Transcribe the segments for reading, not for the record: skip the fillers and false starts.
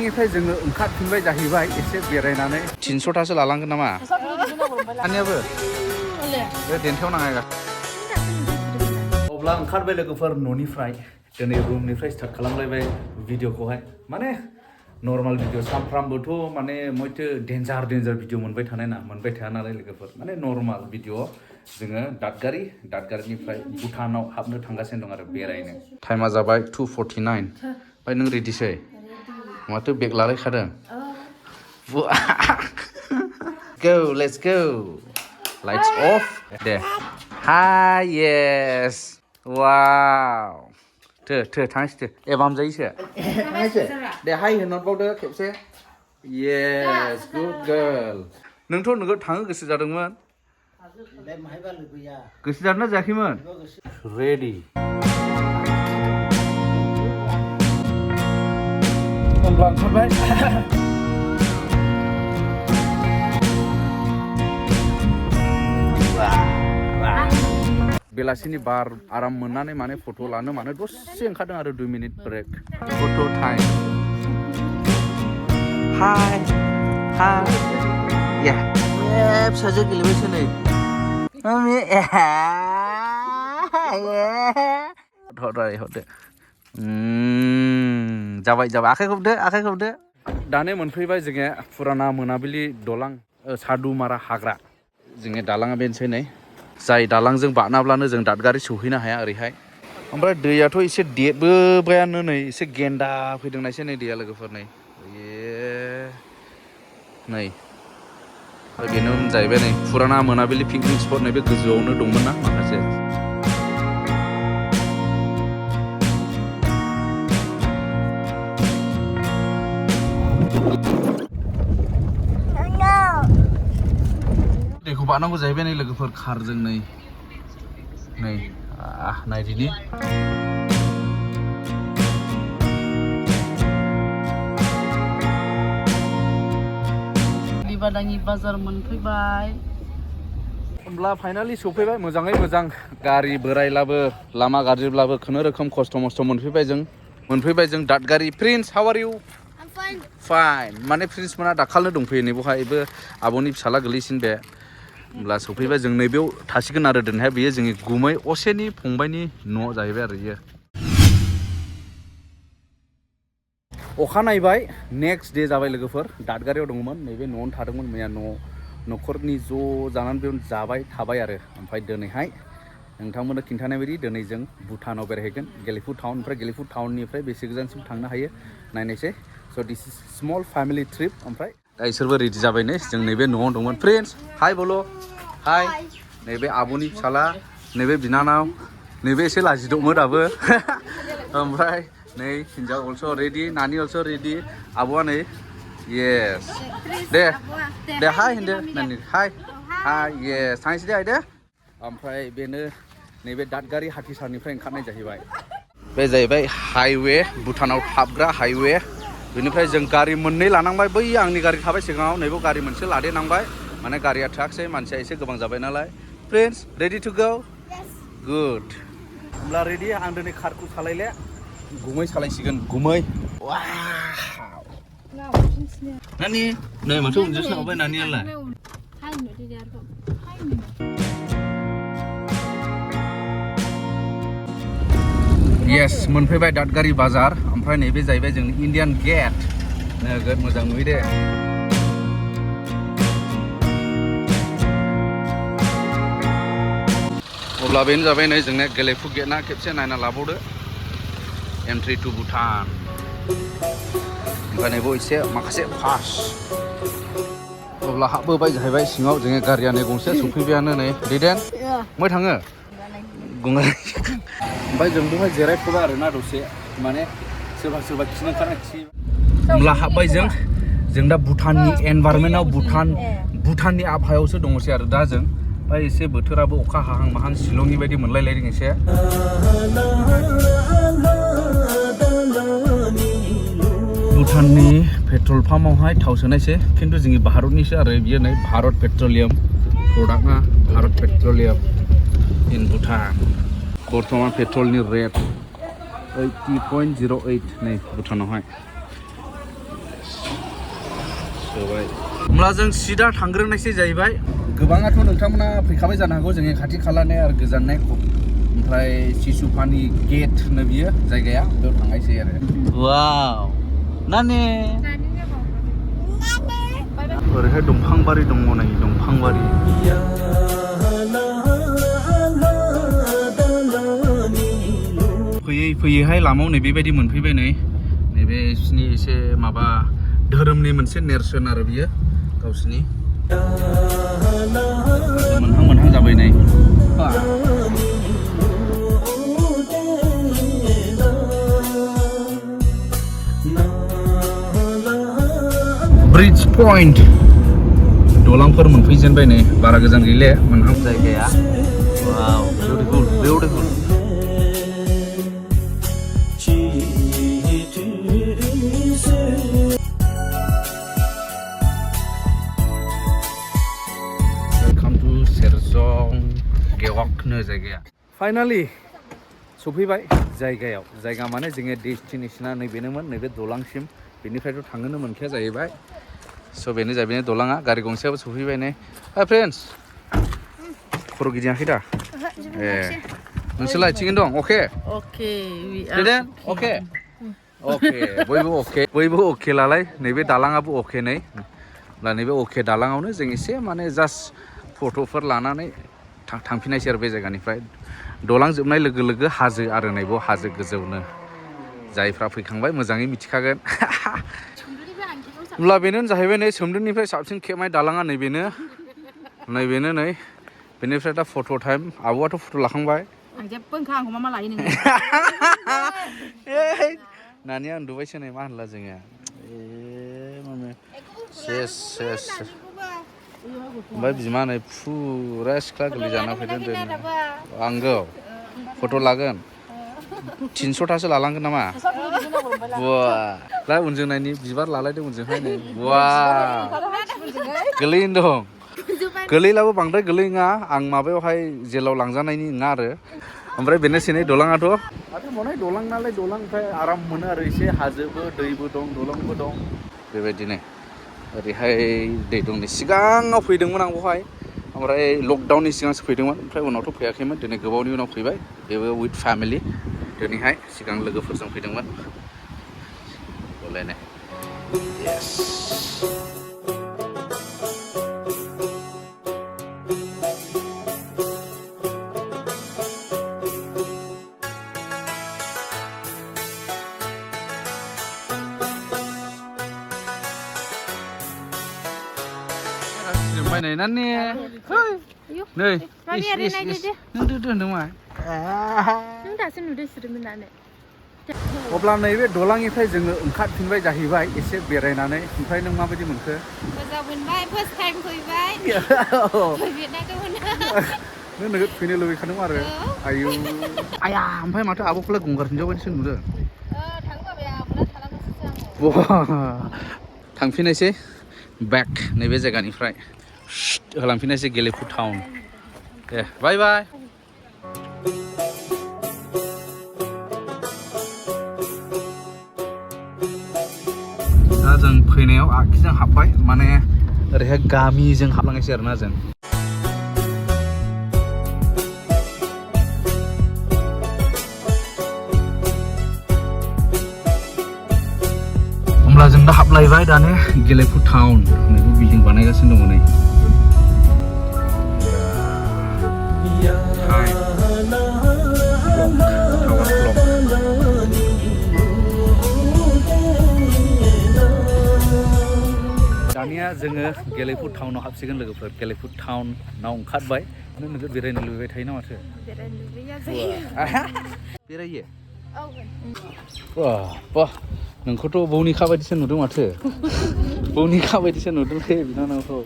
निफ्राय जोङो ओंखारफिनबाय जाहैबाय एसे बेरायनानै 300थासो लालांगोन नामा आनियाबो बे देन्थायाव नाङा अब्ला ओंखारबाय लोगोफोर न'निफ्राय दिनै रुमनिफ्राय स्टार्ट खालामलायबाय भिडिअखौहाय माने नर्माल भिडिअ सानफ्रामबोथ' माने मयथो डेन्जार भिडिअ मोनबाय थानाय ना मोनबाय थाया नालाय लोगोफोर माने नर्माल भिडिअ जोङो दादगारिनिफ्राय भुटानाव हाबनो थांगासिनो दं आरो बेरायनो टाइमा जाबाय 2:49 ओमफ्राय नों रेडिसै माथो बेग लालायखादों go let's go lights off Day hi yes wow थो थांसै एबाम जायोसो थांसै दे हाय होनहरबावदो खेबसे yes good girl नोंथ' नोगो थाङो गोसो जादोंमोन गोसो जादोंना जायाखैमोन ready होमब्ला ओंखारबाय बेलासिनि बार आराम मोननानै माने फट' लानो माने दसे ओंखारदों आरो 2 मिनिट ब्रेक फट' टाइम हाय या फिसाजो गेलेबायसो नै हरदो जाबाय आखाइ खबदो दानो मोनफैबाय जोङो फुराना मोनाबिलि दलां सादुमारा हाग्रा जोङो दालाङा बेनोसै नै जाय दालांजों बारनाब्लानो जों दादगारि सौहैनो हाया ओरैहाय ओमफ्राय दैयाथ' एसे देरबोबायानो नै एसे गेन्दा फैदों नायसै नै दैया लोगोफोर नै बेनो जाहैबाय नै फुराना मोनाबिलि पिकनिक स्पट नै बे गोजौआवनो दंमोन ना माखासे दैखौ बारनांगौ जाहैबाय नै लोगोफोर कारजों नै नायदिनि बादाङि बाजार मोनफैबाय होमब्ला फाइनालि सफैबाय मोजाङै मोजां गारि बोरायलाबो लामा गाज्रिब्लाबो खुनुरोखोम खस्थ' मस्थ' मोनफैबाय जों दादगारि Prince how are you fine माने प्रिन्स मोना दाखालनो दंफैयो नै बहायबो आब'नि फिसाला गोलैसिन बे होमब्ला सफैबाय जों नैबेयाव थासिगोन आरो दिनैहाय बेयो जोंनि गुमै असेनि फंबायनि न' जाहैबाय आरो बियो अखा नायबाय नेक्स्ट डे जाबाय लोगोफोर दादगारियाव दंमोन नैबे न'आवनो थादोंमोन मैया न'खरनि ज' जानानै बेयावनो जाबाय थाबाय आरो ओमफ्राय दिनैहाय नोंथांमोननो खिन्थानाय बायदि दिनै जों भुटानाव बेरायहैगोन गेलेफु टाउन ओमफ्राय गेलेफु टाउननिफ्राय बेसे गोजानसिम थांनो हायो नायनायसै स' दिस इज स्मल फेमिलि ट्रिप ओमफ्राय दा इसोरबो रेडि जाबाय नै जों नैबे न'आवनो दंमोन फ्रेन्ड्स हाय बोलो हाय नैबे आब'नि फिसाला नैबे बिनानाव नैबे एसे लाजिदबमोन दाबो ओमफ्राय नै हिन्जाव अलस' रेडि नानि अलस' रेडि आब'आ नै येस दे हाय होनदो नानि हाय येस थांसै दे आइदे ओमफ्राय बेनो नैबे दादगारि हाथिसारनिफ्राय ओंखारनाय जाहैबाय बे जाहैबाय हाइवे भुटानाव हाबग्रा हाइवे बेनिफ्राय जों गारि मोननै लानांबाय बै आंनि गारि थाबाय सिगाङाव नैबे गारि मोनसे लादेरनांबाय माने गारिया थोआखिसै मानसिया एसे गोबां जाबाय नालाय friends ready to go good होमब्ला रेडि आं दिनै कारखौ सालायले गुमै सालायसिगोन गुमै नानि नै माथो उनजोंसो हाबबाय नानियालाय येस मोनफैबाय दादगारि बाजार ओमफ्राय नैबे जाहैबाय जोंनि इण्डियान गेट नोगोद मोजां नुयो दे अब्ला बेनो जाबाय नै जोंना गेलेफु गेटना खेबसे नायना लाबावदो एन्ट्रि टु भुटान ओमफ्राय नैबो एसे माखासे पास अब्ला हाबबोबाय जाहैबाय सिङाव जोङो गारिया नै गंसे सफैबायानो नै दैदेन मै थाङो गंगार ओमफ्राय जों बेवहाय जिरायथ'बाय आरोना दसे माने सोरबा खिनो ओंखारनाय खि होमब्ला हाबबाय जों दा भुटाननि एनभारमेन्टआव भुटाननि आबहावायावसो दङसै आरो दा जों ओमफ्राय एसे बोथोराबो अखा हाहां माहां शिलंनि बायदि मोनलायलायदों एसे भुटाननि पेट्रल पाम्पआवहाय थाव सोनायसै खिन्थु जोंनि भारतनिसो आरो बियो नै भारत पेट्रलियाम प्रडाक्टआ भारत पेट्रलियाम इन भुटान बर्तमान पेट्रलनि रेट 80.08 नै भुटानावहाय सोबाय होमब्ला जों सिदा थांग्रोनायसै जाहैबाय गोबाङाथ' नोंथांमोना फैखाबाय जानो हागौ जोंनि खाथि खालानि आरो गोजाननाय ओमफ्राय सिसुफानि गेट होनो बियो जायगाया बेयाव थांनायसै आरो वाव नानि ओरैहाय दंफांबारि दङ नै दंफांबारि फैयै फैयैहाय लामायाव नै बेबायदि मोनफैबाय नै नैबे बिसिनि एसे माबा धोरोमनि मोनसे नेरसोन आरो बियो गावसिनि मोनहां मोनहां जाबाय नै ब्रिज पइन्ट दलांफोर मोनफैजेनबाय नै बारा गोजान गैले मोनहां जायगाया वाव बिउटिफुल बिउटिफुल जायगाया फाइनालि सफैबाय जायगायाव जायगा माने जोंनि डेस्टिनेसना नैबेनोमोन नैबे दलांसिम बेनिफ्रायथ' थांनोनो मोनखाया जाहैबाय स' बेनो जाहैबाय दलाङा गारि गंसेयाबो सफैबाय नै हाय फ्रेन्ड्स खर' गिदिङाखै दा ए नोंसोरलाय थिगैनो दं अके अके अके बयबो अके लालाय नैबे दालाङाबो अके नै दा नैबे अके दालाङावनो जों एसे माने जास्ट फट'फोर लानानै थांफिननायसै आरो बे जायगानिफ्राय दलां जोबनाय लोगो लोगो हाजो आरो नैबाव हाजो गोजौनो जायफ्रा फैखांबाय मोजाङै मिथिखागोन होमब्ला बेनो जाहैबाय नै सोमदोननिफ्राय साबसिन खेबनाय दालाङा नैबेनो नै बेनिफ्राय दा फट' टाइम आब'आथ' फट' लाखांबाय आं जेबो ओंखा आंखौ मा लायो नोङो नानिया उन्दुबायसो नै मा होनला जोङो सेस सेस ओमफ्राय बिमा नै फुरा सिख्ला गोरलै जाना फैदों आंगौ फट' लागोन 300थासो लालांगोन नामा बा उनजों नायनि बिबार लालायदों उनजोंहाय नै बा गोलैनो दं गोलैलाबो बांद्राय गोलै नङा आं माबायावहाय जेलाव लांजानायनि नङा आरो ओमफ्राय बेनोसै नै दलाङाथ' आरो मनाय दलां नालाय दलां ओमफ्राय आराम मोनो आरो एसे हाजोबो दैबो दं दलांबो दं बेबायदिनो ओरैहाय दै दंनि सिगाङाव फैदोंमोन आं बेवहाय ओमफ्राय लकडाउननि सिगांसो फैदोंमोन ओमफ्राय उनावथ' फैयाखैमोन दिनै गोबावनि उनाव फैबाय बेबो उइथ फेमिलि दिनैहाय सिगां लोगोफोरजों फैदोंमोन बोलायनाय येस बायनाय नानि नै नों दोनदों मा नों दासो नुदों सिरिमोनानो अब्ला नैबे दलांनिफ्राय जोङो ओंखारफिनबाय जाहैबाय एसे बेरायनानै ओमफ्राय नों माबायदि मोनखो मोजां मोनबाय फार्स्ट टाइम फैबाय नों नोगोद फैनो लुबैखादों आरो आयु आया ओमफ्राय माथो आब'खौलाय गंगार हिनजाव बायदिसो नुदों थांफिननायसै बेक नैबे जायगानिफ्राय होलांफिननायसै गेलेफु टाउन दे बाय बाय दा जों फैनायाव आगसिजों हाबबाय माने ओरैहाय गामिजों हाबलांनायसै आरोना जों होमब्ला जों दा हाबलायबाय दानो गेलेफु टाउन नैबे बिल्डिं बानायगासिनो दङ नै दानिया जोङो गेलेफु टाउनाव हाबसिगोन लोगोफोर गेलेफु टाउनाव ओंखारबाय नोगोद बेरायनो लुबैबाय थायो ना माथो बेरायो बा नोंखौथ' बौनिखा बायदिसो नुदों माथो बौनिखा बायदिसो नुदोंलै बिनानावखौ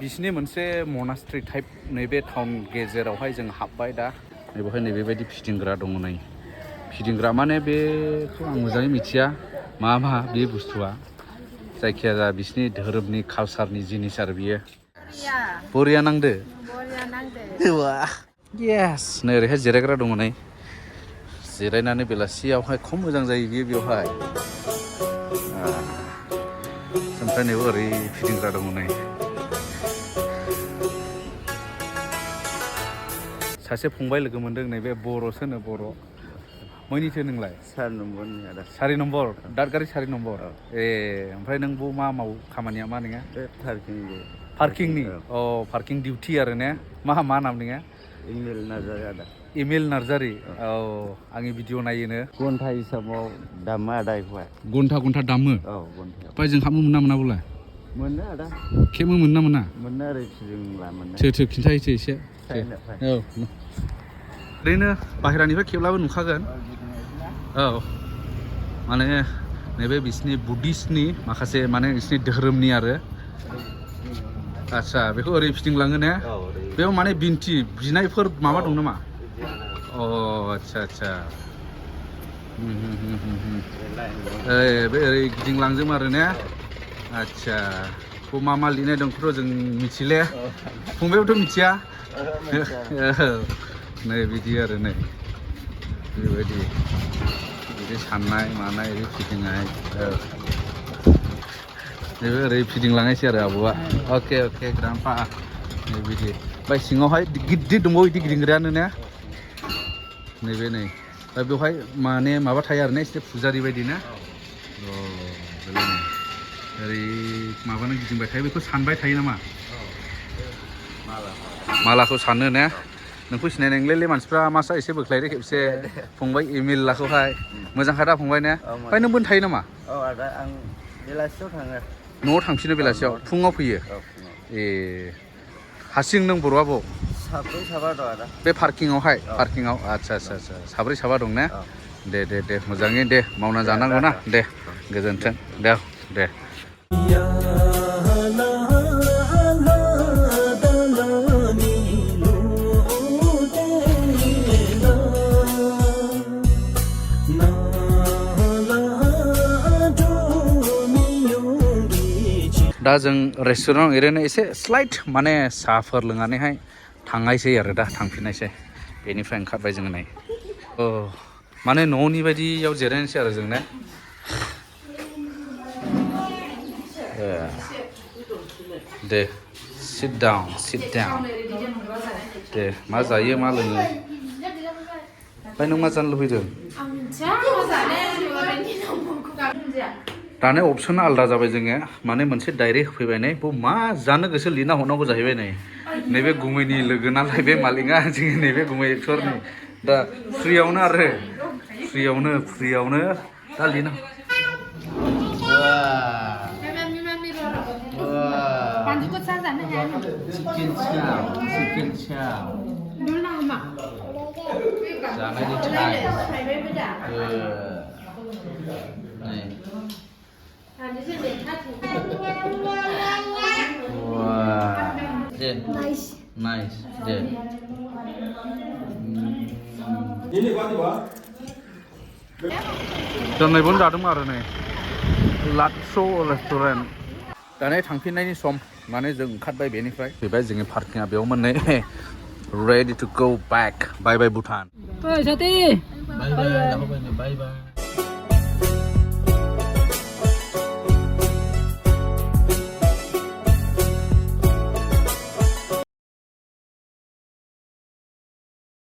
बिसिनि मोनसे मनास्ट्रि टाइप नैबे टाउन गेजेरावहाय जों हाबबाय दा नैबेहाय नैबेबायदि फिदिंग्रा दङ नै फिदिंग्रा माने बेखौ आं मोजाङै मिथिया मा बे बुस्थुआ जायखिया जा बिसिनि धोरोमनि कालसारनि जिनिस आरो बियो बरिया नांदो येस नै ओरैहाय जिरायग्रा दङ नै जिरायनानै बेलासियावहाय खम मोजां जायो बियो बेवहाय ओमफ्राय नैबे ओरै फिदिंग्रा दङ नै सासे फंबाय लोगो मोनदों नैबे बर'सोनो बर' मैनिथो नोंलाय 4 नम्बरनि आदा 4 नम्बर दादगारि 4 नम्बर ए ओमफ्राय नों मा मावो खामानिया मा नोङा बे पार्किंनि पार्किंनि पार्किं डिउटि आरो ने मा नाम नोङा इमेल नार्जारि आदा इमेल नार्जारि आंनि भिडिअ नायोनो घन्टा हिसाबाव दामा आदा इखौहाय घन्टा दामो औ घन्टायाव ओमफ्राय जों हाबनो मोना बुलाय मोनो आदा खेबनो मोना मोनो ओरै फिदिंला मोनो थो खिन्थाहैसै एसे औ ओरैनो बाहेरानिफ्राय खेब्लाबो नुखागोन औ माने नैबे बिसिनि बुद्धिस्टनि माखासे माने बिसिनि धोरोमनि आरो आच्छा बेखौ ओरै फिदिंलाङो ने बेयाव माने बिनथि बिनायफोर माबा दं नामा आच्छा बे ओरै गिदिंलांजोबो आरो ने आच्छा मा लिरनाय दंखौथ' जों मिथिले फंबायाबोथ' मिथिया नै बिदि आरो नै बेबायदि बिदि साननाय मानाय ओरै फिदिंनाय नैबे ओरै फिदिंलांनायसै आरो आबौआ अके ग्रान्डपा नै बिदि ओमफ्राय सिङावहाय गिदिर दंबावो बिदि गिदिंग्रायानो ने नैबे नै दा बेवहाय माने माबा थायो आरो ने एसे फुजारि बायदि ना बेलाय नै ओरै माबानो गिदिंबाय थायो बेखौ सानबाय थायो नामा मालाखौ सानो ने नोंखौ सिनायनाय नंलायलै मानसिफ्रा मासा एसे बोख्लायदो खेबसे फंबाय इमेलाखौहाय मोजांखादा फंबाय ने ओमफ्राय नों बोन थायो नामा आदा आं बेलासियाव थाङो न'आव थांफिनो बेलासियाव फुङाव फैयो ए हारसिं नों बर'आ बाव साब्रै साबा दं आदा बे पार्किंआव आच्छा साब्रै साबा दं ने दे मोजाङै दे मावना जानांगौ ना दे गोजोन्थों दे दा जों रेस्टुरेन्टआव ओरैनो एसे स्लाइट माने साहाफोर लोंनानैहाय थांनायसै आरो दा थांफिननायसै बेनिफ्राय ओंखारबाय जोङो नै माने न'नि बायदियाव जिरायनोसै आरो जों ने दे सिट डाउन दे मा जायो मा लोङो ओमफ्राय नों मा जानो लुबैदों दाने अपसना आलादा जाबाय जोङो माने मोनसे डायरेक्ट होफैबाय नै बेयाव मा जानो गोसो लिरना हरनांगौ जाहैबाय नै नैबे गुमैनि लोगो नालाय बे मालिकआ जोंनि नैबे गुमै एक्टरनि दा फ्रियावनो आरो फ्रियावनो दा लिरना चिकेन चाव जानायनि Nice. दोननायबो जादोंमोन आरो नै लाटस' रेस्टुरेन्ट दाने थांफिननायनि सम माने जों ओंखारबाय बेनिफ्राय फैबाय जोंनि पार्किंआ बेयावमोन नै ready to go back bye Bhutan Ôi, Sati. bye